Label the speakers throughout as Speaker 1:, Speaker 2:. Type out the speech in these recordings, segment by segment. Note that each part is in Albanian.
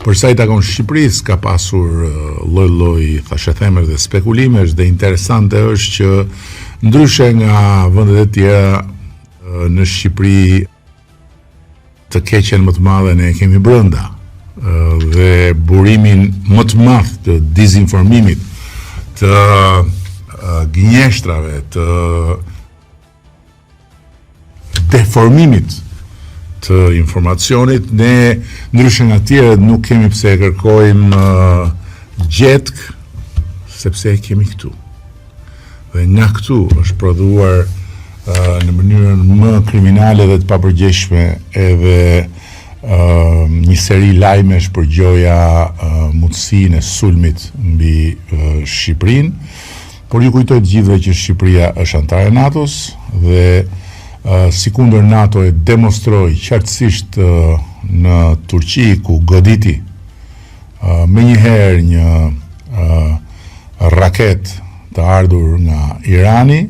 Speaker 1: Për sa i takon Shqipërisë, ka pasur lloj-lloj thashëthemesh dhe spekulimesh dhe interesante është që ndryshe nga vendet e tjera në Shqipëri të keqen më të madhe ne kemi brenda dhe burimin më të madh të dezinformimit, të gënjeshtrave, të deformimit të informacionit, ne ndryshe nga tjerët nuk kemi pse e kërkojmë gjetk, sepse e kemi këtu. Dhe nga këtu është prodhuar në mënyrën më kriminale dhe të papërgjeshme edhe një seri lajmesh për gjoja mundësinë e sulmit mbi Shqipërinë, por ju kujtoj të gjithëve që Shqipëria është antare e NATO-s dhe si kundër NATO e demonstroi qartësisht në Turqi ku goditi me njëherë një raket të ardhur nga Irani,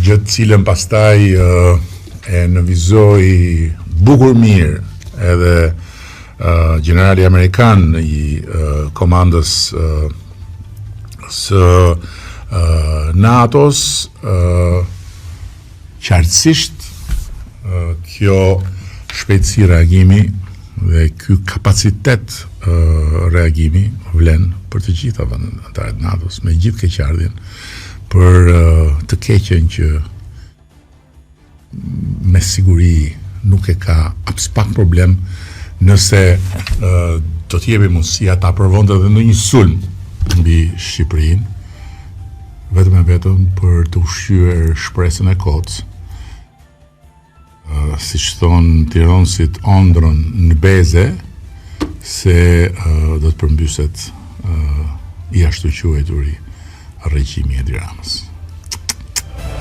Speaker 1: gjë të cilën pastaj e nënvizoi bukur mirë edhe generali amerikan i komandës së NATO-s, qartësisht kjo shpejtësi reagimi dhe ky kapacitet reagimi vlen për të gjitha vendet anëtare të NATO-s, me gjithë keqardhjen për të keqen që me siguri nuk e ka pak problem nëse do të jepi mundësia ta provonte edhe ndonjë sulm mbi Shqipërinë, vetëm e vetëm për të ushqyer shpresën e kotës. Siç thonë tironësit, ondrën në beze, se do të përmbyset i ashtu quajturi regjimi i Edi Ramës.